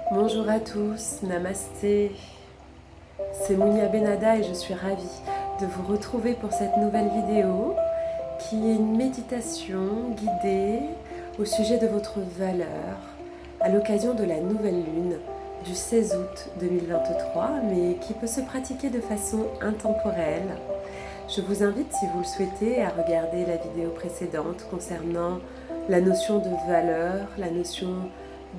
Bonjour à tous, namasté, c'est Mounia Benada et je suis ravie de vous retrouver pour cette nouvelle vidéo qui est une méditation guidée au sujet de votre valeur à l'occasion de la nouvelle lune du 16 août 2023 mais qui peut se pratiquer de façon intemporelle. Je vous invite, si vous le souhaitez, à regarder la vidéo précédente concernant la notion de valeur, la notion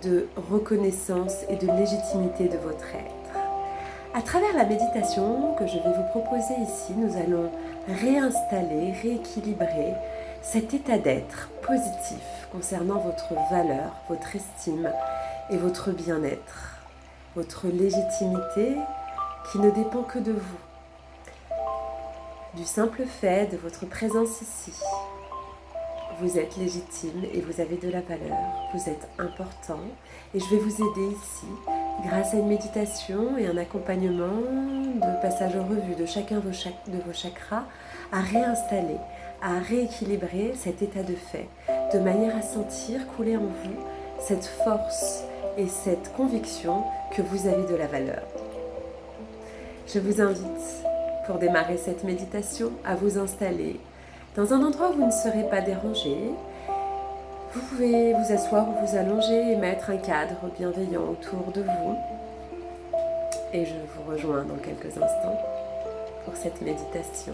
de reconnaissance et de légitimité de votre être. À travers la méditation que je vais vous proposer ici, nous allons réinstaller, rééquilibrer cet état d'être positif concernant votre valeur, votre estime et votre bien-être, votre légitimité qui ne dépend que de vous. Du simple fait de votre présence ici, vous êtes légitime et vous avez de la valeur, vous êtes important et je vais vous aider ici grâce à une méditation et un accompagnement de passage en revue de chacun de vos chakras à réinstaller, à rééquilibrer cet état de fait de manière à sentir couler en vous cette force et cette conviction que vous avez de la valeur. Je vous invite, pour démarrer cette méditation, à vous installer dans un endroit où vous ne serez pas dérangé. Vous pouvez vous asseoir ou vous allonger et mettre un cadre bienveillant autour de vous. Et je vous rejoins dans quelques instants pour cette méditation.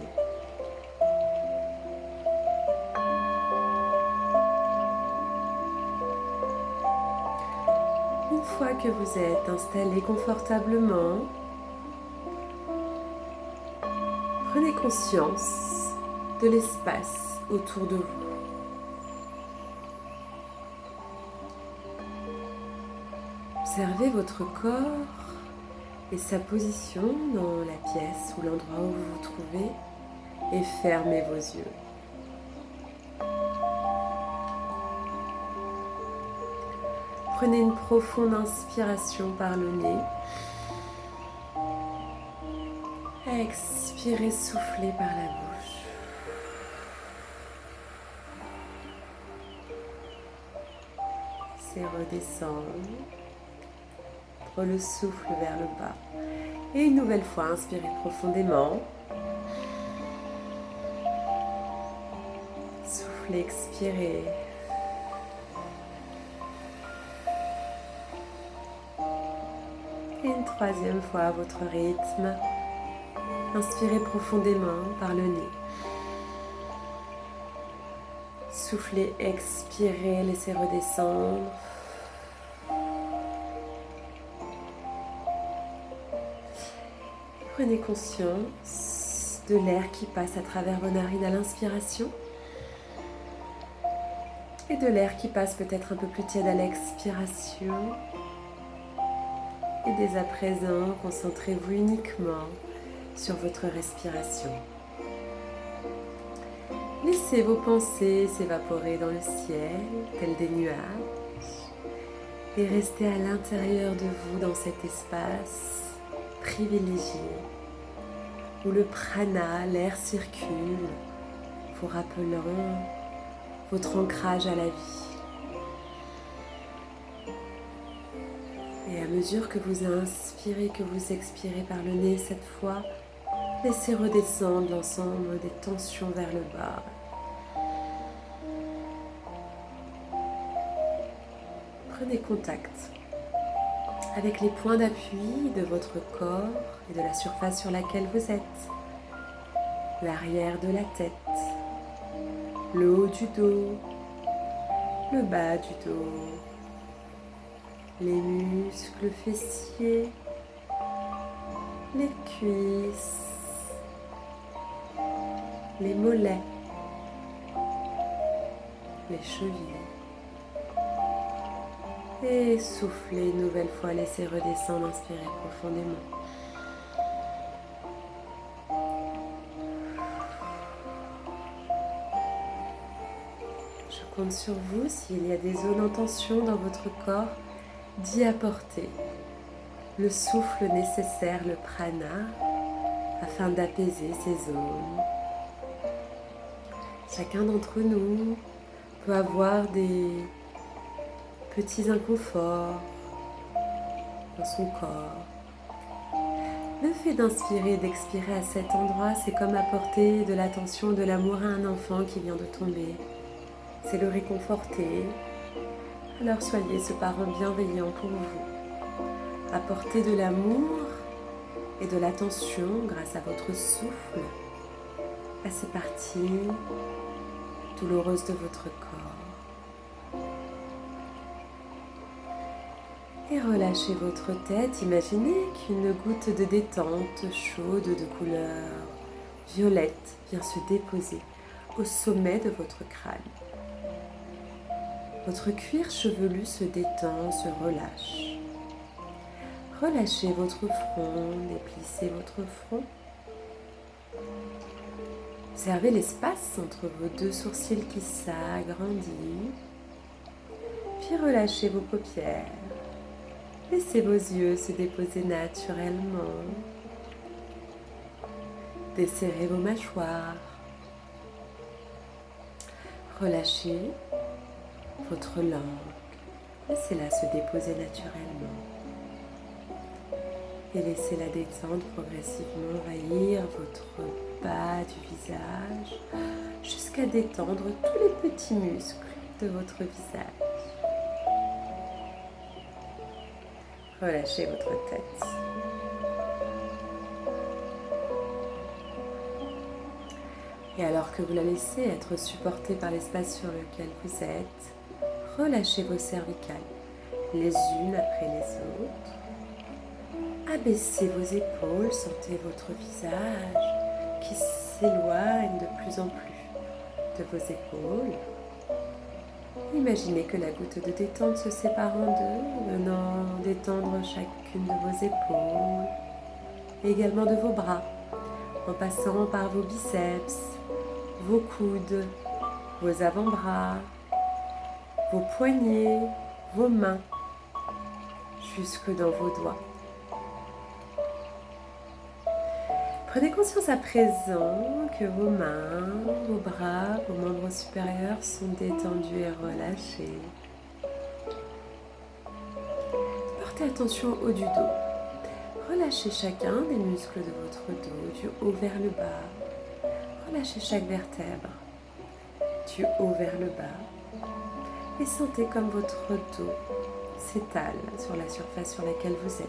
Une fois que vous êtes installé confortablement, prenez conscience de l'espace autour de vous. Observez votre corps et sa position dans la pièce ou l'endroit où vous vous trouvez et fermez vos yeux. Prenez une profonde inspiration par le nez. Expirez, soufflez par la bouche. C'est redescendre. Le souffle vers le bas. Et une nouvelle fois, inspirez profondément. Soufflez, expirez. Et une troisième fois à votre rythme. Inspirez profondément par le nez. Soufflez, expirez, laissez redescendre. Prenez conscience de l'air qui passe à travers vos narines à l'inspiration et de l'air qui passe peut-être un peu plus tiède à l'expiration. Et dès à présent, concentrez-vous uniquement sur votre respiration. Laissez vos pensées s'évaporer dans le ciel, tels des nuages, et restez à l'intérieur de vous dans cet espace privilégié où le prana, l'air circule, vous rappelant votre ancrage à la vie. Et à mesure que vous inspirez, que vous expirez par le nez cette fois, laissez redescendre l'ensemble des tensions vers le bas. Prenez contact avec les points d'appui de votre corps et de la surface sur laquelle vous êtes. L'arrière de la tête, le haut du dos, le bas du dos, les muscles fessiers, les cuisses, les mollets, les chevilles. Et soufflez une nouvelle fois, laissez redescendre, inspirez profondément. Je compte sur vous, s'il y a des zones en tension dans votre corps, d'y apporter le souffle nécessaire, le prana, afin d'apaiser ces zones. Chacun d'entre nous peut avoir des petits inconforts, dans son corps. Le fait d'inspirer et d'expirer à cet endroit, c'est comme apporter de l'attention, de l'amour à un enfant qui vient de tomber. C'est le réconforter. Alors soyez ce parent bienveillant pour vous. Apportez de l'amour et de l'attention grâce à votre souffle à ces parties douloureuses de votre corps. Et relâchez votre tête. Imaginez qu'une goutte de détente chaude de couleur violette vient se déposer au sommet de votre crâne. Votre cuir chevelu se détend, se relâche. Relâchez votre front, déplissez votre front. Observez l'espace entre vos deux sourcils qui s'agrandit. Puis relâchez vos paupières. Laissez vos yeux se déposer naturellement. Desserrez vos mâchoires. Relâchez votre langue. Laissez-la se déposer naturellement. Et laissez-la détendre progressivement, envahir votre bas du visage jusqu'à détendre tous les petits muscles de votre visage. Relâchez votre tête. Et alors que vous la laissez être supportée par l'espace sur lequel vous êtes, relâchez vos cervicales, les unes après les autres. Abaissez vos épaules, sentez votre visage qui s'éloigne de plus en plus de vos épaules. Imaginez que la goutte de détente se sépare en deux, venant détendre chacune de vos épaules, et également de vos bras, en passant par vos biceps, vos coudes, vos avant-bras, vos poignets, vos mains, jusque dans vos doigts. Prenez conscience à présent que vos mains, vos bras, vos membres supérieurs sont détendus et relâchés. Portez attention au haut du dos. Relâchez chacun des muscles de votre dos, du haut vers le bas. Relâchez chaque vertèbre, du haut vers le bas. Et sentez comme votre dos s'étale sur la surface sur laquelle vous êtes.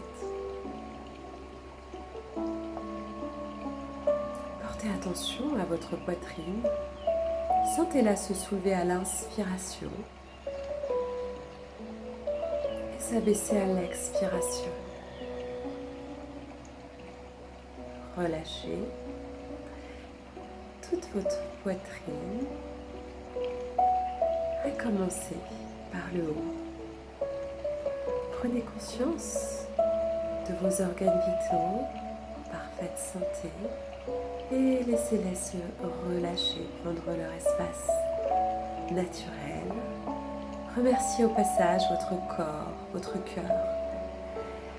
Portez attention à votre poitrine. Sentez-la se soulever à l'inspiration et s'abaisser à l'expiration. Relâchez toute votre poitrine, à commencer par le haut. Prenez conscience de vos organes vitaux, parfaite santé, et laissez-les se relâcher, prendre leur espace naturel. Remerciez au passage votre corps, votre cœur,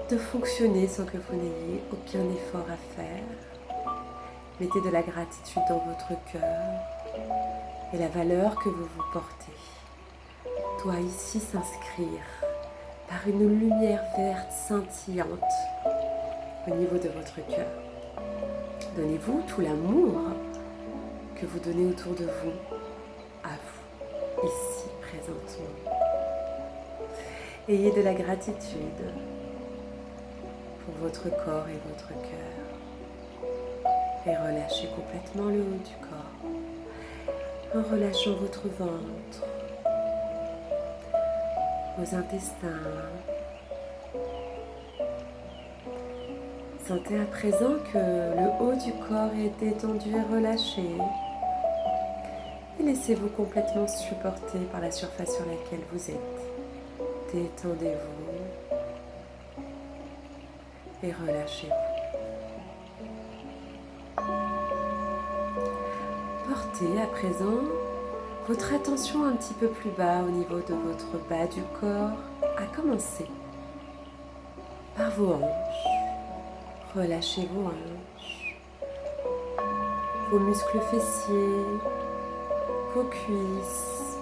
de fonctionner sans que vous n'ayez aucun effort à faire. Mettez de la gratitude dans votre cœur et la valeur que vous vous portez doit ici s'inscrire par une lumière verte scintillante au niveau de votre cœur. Donnez-vous tout l'amour que vous donnez autour de vous, à vous, ici, présentement. Ayez de la gratitude pour votre corps et votre cœur. Et relâchez complètement le haut du corps, en relâchant votre ventre, vos intestins. Sentez à présent que le haut du corps est détendu et relâché. Et laissez-vous complètement supporter par la surface sur laquelle vous êtes. Détendez-vous et relâchez-vous. Portez à présent votre attention un petit peu plus bas au niveau de votre bas du corps, à commencer par vos hanches. Relâchez vos hanches, vos muscles fessiers, vos cuisses,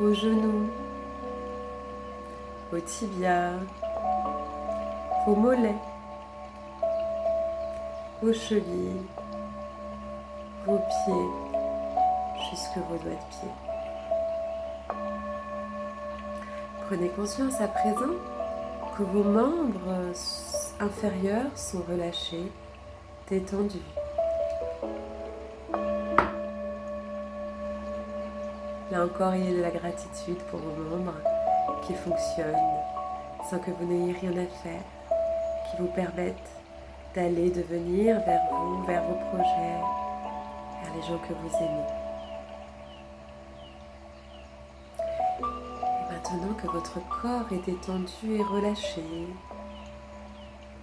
vos genoux, vos tibias, vos mollets, vos chevilles, vos pieds, jusque vos doigts de pied. Prenez conscience à présent que vos membres inférieurs sont relâchés, détendus. Là encore, il y a de la gratitude pour vos membres qui fonctionnent sans que vous n'ayez rien à faire, qui vous permettent d'aller, de venir vers vous, vers vos projets, vers les gens que vous aimez. Et maintenant que votre corps est détendu et relâché,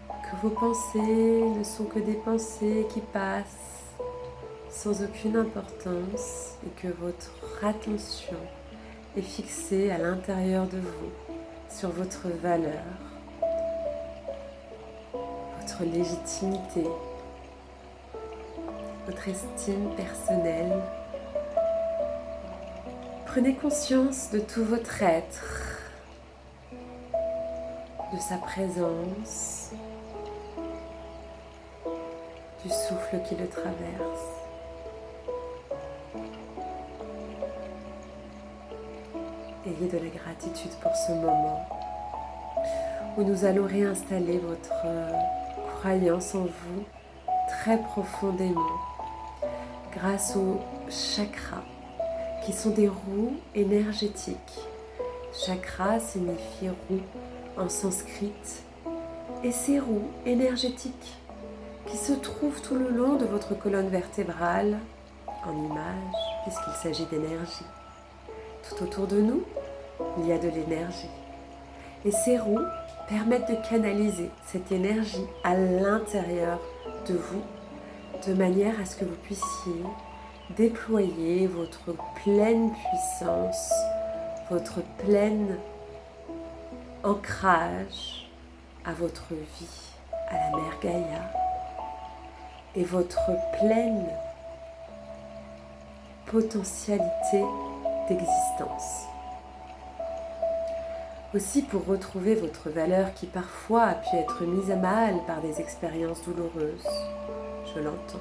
que vos pensées ne sont que des pensées qui passent sans aucune importance et que votre attention est fixée à l'intérieur de vous, sur votre valeur, votre légitimité, votre estime personnelle. Prenez conscience de tout votre être, de sa présence, du souffle qui le traverse. Ayez de la gratitude pour ce moment où nous allons réinstaller votre croyance en vous très profondément grâce aux chakras qui sont des roues énergétiques. Chakra signifie roue en sanskrit et ces roues énergétiques qui se trouvent tout le long de votre colonne vertébrale en image puisqu'il s'agit d'énergie. Tout autour de nous, il y a de l'énergie. Et ces roues permettent de canaliser cette énergie à l'intérieur de vous, de manière à ce que vous puissiez déployer votre pleine puissance, votre plein ancrage à votre vie, à la mère Gaïa, et votre pleine potentialité d'existence. Aussi pour retrouver votre valeur qui parfois a pu être mise à mal par des expériences douloureuses, je l'entends.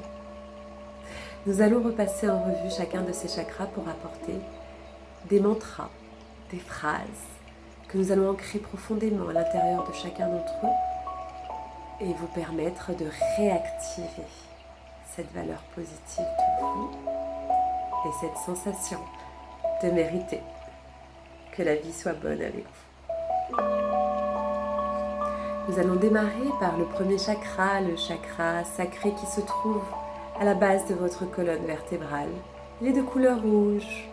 Nous allons repasser en revue chacun de ces chakras pour apporter des mantras, des phrases que nous allons ancrer profondément à l'intérieur de chacun d'entre eux et vous permettre de réactiver cette valeur positive de vous et cette sensation de mériter que la vie soit bonne avec vous. Nous allons démarrer par le premier chakra, le chakra sacré qui se trouve à la base de votre colonne vertébrale. Il est de couleur rouge.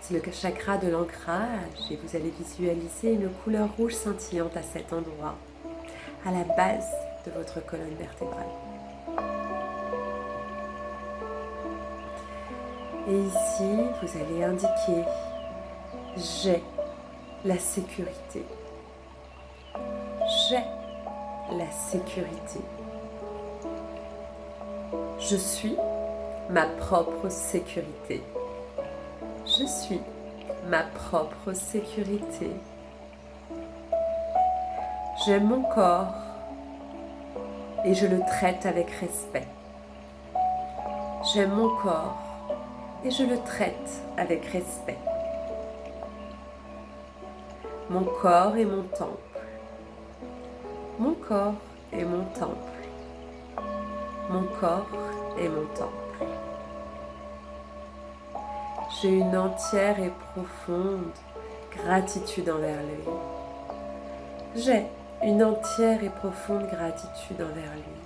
C'est le chakra de l'ancrage et vous allez visualiser une couleur rouge scintillante à cet endroit, à la base de votre colonne vertébrale. Et ici, vous allez indiquer « J'ai la sécurité ». J'ai la sécurité. Je suis ma propre sécurité. Je suis ma propre sécurité. J'aime mon corps et je le traite avec respect. J'aime mon corps et je le traite avec respect. Mon corps est mon temple. Mon corps est mon temple. Mon corps est mon temple. J'ai une entière et profonde gratitude envers lui. J'ai une entière et profonde gratitude envers lui.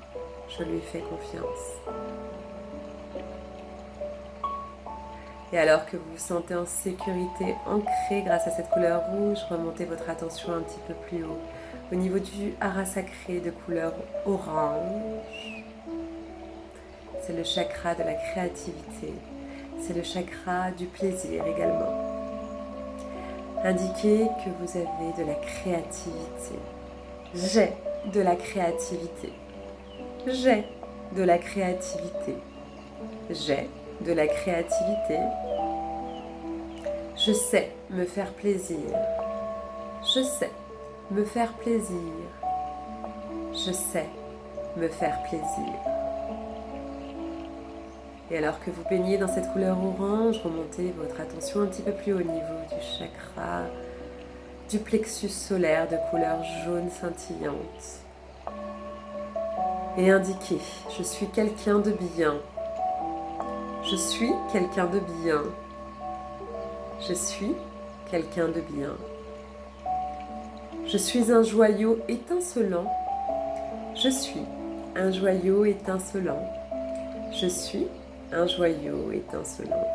Je lui fais confiance. Et alors que vous vous sentez en sécurité, ancré grâce à cette couleur rouge, remontez votre attention un petit peu plus haut, au niveau du hara sacré de couleur orange. C'est le chakra de la créativité. C'est le chakra du plaisir également. Indiquez que vous avez de la créativité. J'ai de la créativité. J'ai de la créativité. J'ai de la créativité. Je sais me faire plaisir. Je sais me faire plaisir. Je sais me faire plaisir. Et alors que vous baignez dans cette couleur orange, remontez votre attention un petit peu plus haut au niveau du chakra, du plexus solaire de couleur jaune scintillante. Et indiquez, je suis quelqu'un de bien. Je suis quelqu'un de bien. Je suis quelqu'un de bien. Je suis un joyau étincelant. Je suis un joyau étincelant. Je suis un joyau étincelant.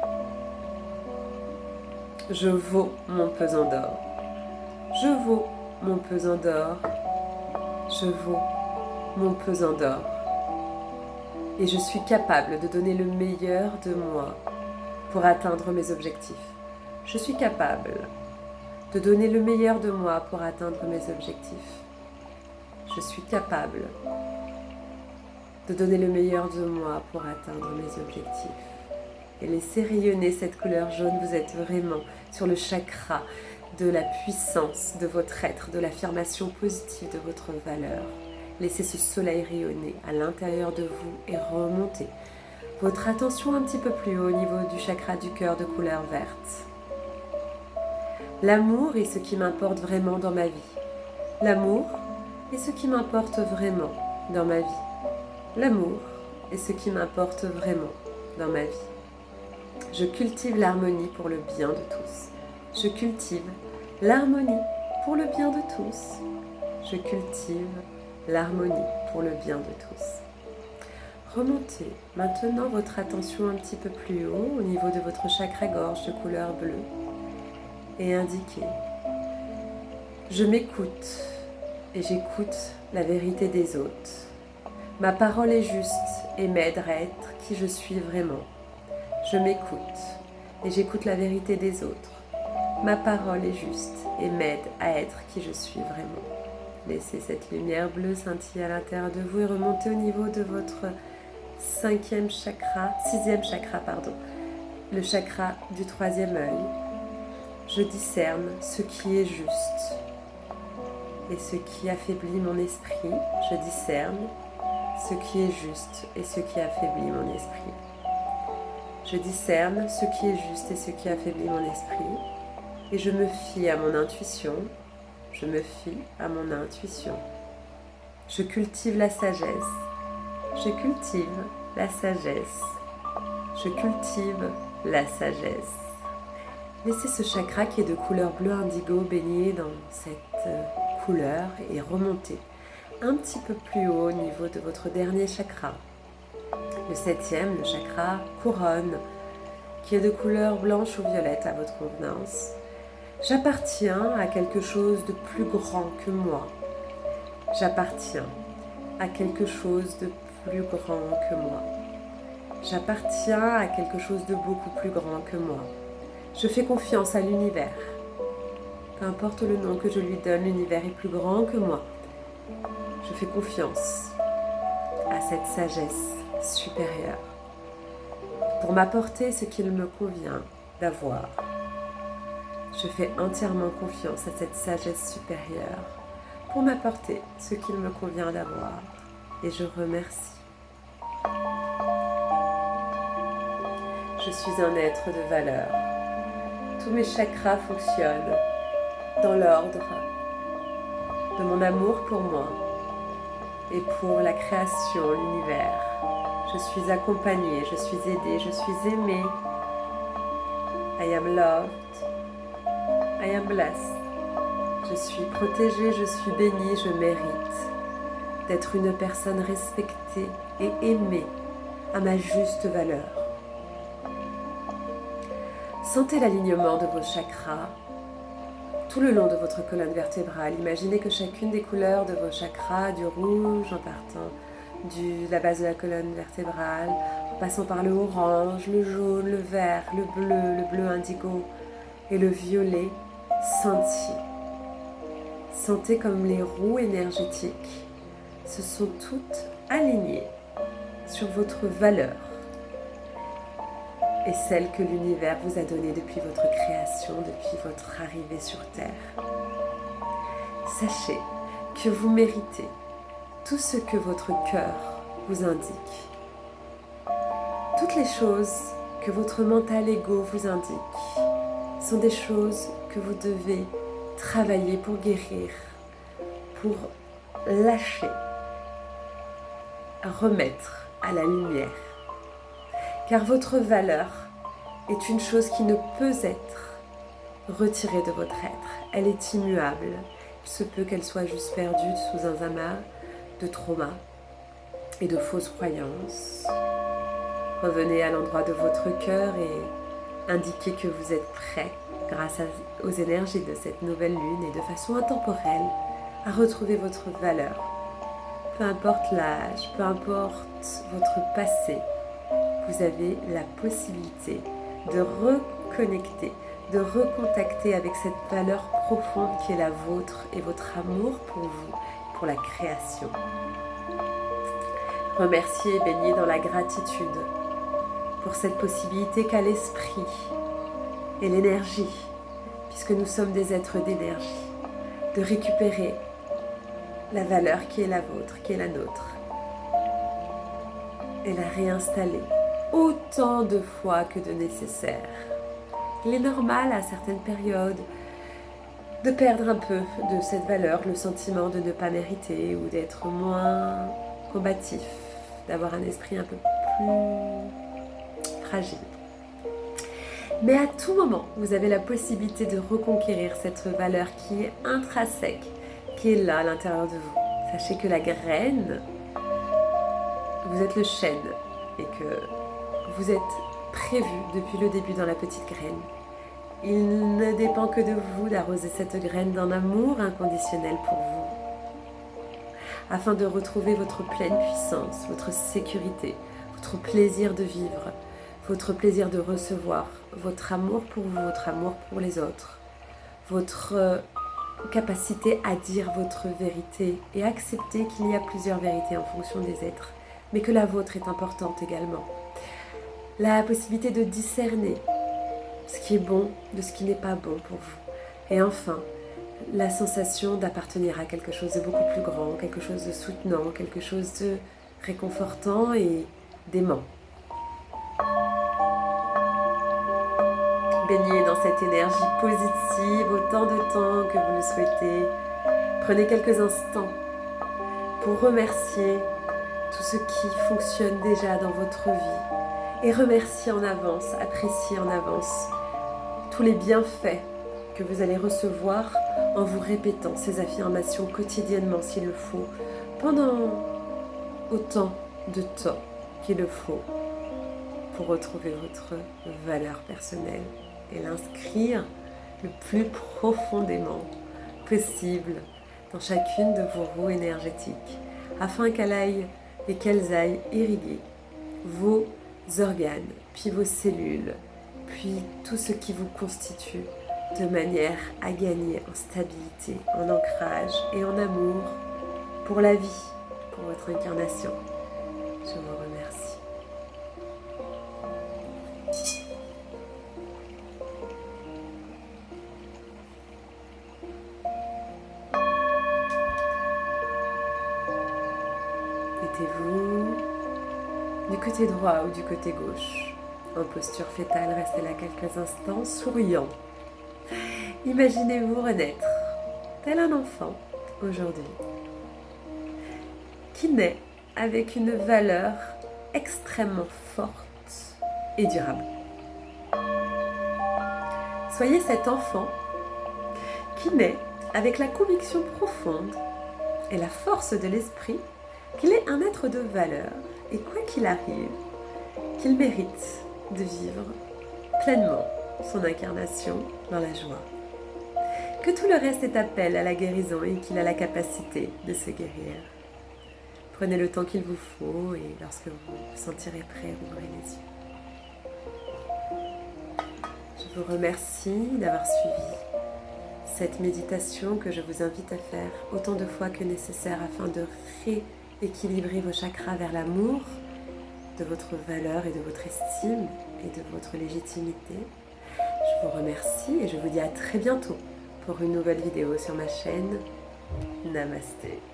Je vaux mon pesant d'or. Je vaux mon pesant d'or. Je vaux mon pesant d'or. Et je suis capable de donner le meilleur de moi pour atteindre mes objectifs. Je suis capable de donner le meilleur de moi pour atteindre mes objectifs. Je suis capable de donner le meilleur de moi pour atteindre mes objectifs. Et laissez rayonner cette couleur jaune. Vous êtes vraiment sur le chakra de la puissance de votre être, de l'affirmation positive de votre valeur. Laissez ce soleil rayonner à l'intérieur de vous et remontez votre attention un petit peu plus haut au niveau du chakra du cœur de couleur verte. L'amour est ce qui m'importe vraiment dans ma vie. L'amour est ce qui m'importe vraiment dans ma vie. L'amour est ce qui m'importe vraiment dans ma vie. Je cultive l'harmonie pour le bien de tous. Je cultive l'harmonie pour le bien de tous. Je cultive l'harmonie pour le bien de tous. Remontez maintenant votre attention un petit peu plus haut au niveau de votre chakra-gorge de couleur bleue et indiquez « Je m'écoute et j'écoute la vérité des autres. Ma parole est juste et m'aide à être qui je suis vraiment. Je m'écoute et j'écoute la vérité des autres. Ma parole est juste et m'aide à être qui je suis vraiment. » Laissez cette lumière bleue scintiller à l'intérieur de vous et remontez au niveau de votre sixième chakra, le chakra du troisième œil. Je discerne ce qui est juste et ce qui affaiblit mon esprit. Je discerne ce qui est juste et ce qui affaiblit mon esprit. Je discerne ce qui est juste et ce qui affaiblit mon esprit. Et je me fie à mon intuition. Je me fie à mon intuition. Je cultive la sagesse. Je cultive la sagesse. Je cultive la sagesse. Laissez ce chakra qui est de couleur bleu indigo baigner dans cette couleur et remonter un petit peu plus haut au niveau de votre dernier chakra. Le septième, le chakra couronne, qui est de couleur blanche ou violette à votre convenance. J'appartiens à quelque chose de plus grand que moi. J'appartiens à quelque chose de plus grand que moi. J'appartiens à quelque chose de beaucoup plus grand que moi. Je fais confiance à l'univers. Peu importe le nom que je lui donne, l'univers est plus grand que moi. Je fais confiance à cette sagesse supérieure pour m'apporter ce qu'il me convient d'avoir. Je fais entièrement confiance à cette sagesse supérieure pour m'apporter ce qu'il me convient d'avoir. Et je remercie. Je suis un être de valeur. Tous mes chakras fonctionnent dans l'ordre de mon amour pour moi et pour la création, l'univers. Je suis accompagnée, je suis aidée, je suis aimée. I am loved. I am blessed. Je suis protégée, je suis bénie, je mérite d'être une personne respectée et aimée à ma juste valeur. Sentez l'alignement de vos chakras tout le long de votre colonne vertébrale. Imaginez que chacune des couleurs de vos chakras, du rouge en partant de la base de la colonne vertébrale, en passant par le orange, le jaune, le vert, le bleu indigo et le violet, scintillent. Sentez comme les roues énergétiques se sont toutes alignées sur votre valeur et celle que l'univers vous a donnée depuis votre création, depuis votre arrivée sur Terre. Sachez que vous méritez tout ce que votre cœur vous indique. Toutes les choses que votre mental ego vous indique sont des choses que vous devez travailler pour guérir, pour lâcher, remettre à la lumière. Car votre valeur est une chose qui ne peut être retirée de votre être. Elle est immuable. Il se peut qu'elle soit juste perdue sous un amas de traumas et de fausses croyances. Revenez à l'endroit de votre cœur et indiquez que vous êtes prêt, grâce aux énergies de cette nouvelle lune et de façon intemporelle, à retrouver votre valeur. Peu importe l'âge, peu importe votre passé, vous avez la possibilité de reconnecter, de recontacter avec cette valeur profonde qui est la vôtre et votre amour pour vous, pour la création. Remerciez et baignez dans la gratitude pour cette possibilité qu'a l'esprit et l'énergie, puisque nous sommes des êtres d'énergie, de récupérer la valeur qui est la vôtre, qui est la nôtre, et la réinstaller autant de fois que de nécessaire. Il est normal à certaines périodes de perdre un peu de cette valeur, le sentiment de ne pas mériter ou d'être moins combatif, d'avoir un esprit un peu plus fragile. Mais à tout moment, vous avez la possibilité de reconquérir cette valeur qui est intrinsèque, qui est là à l'intérieur de vous. Sachez que la graine, vous êtes le chêne et que vous êtes prévu depuis le début dans la petite graine. Il ne dépend que de vous d'arroser cette graine d'un amour inconditionnel pour vous, afin de retrouver votre pleine puissance, votre sécurité, votre plaisir de vivre, votre plaisir de recevoir, votre amour pour vous, votre amour pour les autres, votre capacité à dire votre vérité et accepter qu'il y a plusieurs vérités en fonction des êtres, mais que la vôtre est importante également. La possibilité de discerner ce qui est bon de ce qui n'est pas bon pour vous. Et enfin, la sensation d'appartenir à quelque chose de beaucoup plus grand, quelque chose de soutenant, quelque chose de réconfortant et d'aimant. Baignez dans cette énergie positive autant de temps que vous le souhaitez. Prenez quelques instants pour remercier tout ce qui fonctionne déjà dans votre vie et remercier en avance, apprécier en avance tous les bienfaits que vous allez recevoir en vous répétant ces affirmations quotidiennement s'il le faut, pendant autant de temps qu'il le faut pour retrouver votre valeur personnelle et l'inscrire le plus profondément possible dans chacune de vos roues énergétiques afin qu'elles aillent irriguer vos organes, puis vos cellules, puis tout ce qui vous constitue de manière à gagner en stabilité, en ancrage et en amour pour la vie, pour votre incarnation. Je vous remercie. Mettez-vous du côté droit ou du côté gauche. En posture fétale, restez là quelques instants, souriant. Imaginez-vous renaître, tel un enfant, aujourd'hui, qui naît avec une valeur extrêmement forte et durable. Soyez cet enfant qui naît avec la conviction profonde et la force de l'esprit qu'il est un être de valeur et quoi qu'il arrive, qu'il mérite de vivre pleinement son incarnation dans la joie. Que tout le reste est appel à la guérison et qu'il a la capacité de se guérir. Prenez le temps qu'il vous faut et lorsque vous vous sentirez prêt, ouvrez les yeux. Je vous remercie d'avoir suivi cette méditation que je vous invite à faire autant de fois que nécessaire afin de rééquilibrer vos chakras vers l'amour de votre valeur et de votre estime et de votre légitimité. Je vous remercie et je vous dis à très bientôt pour une nouvelle vidéo sur ma chaîne Namasté.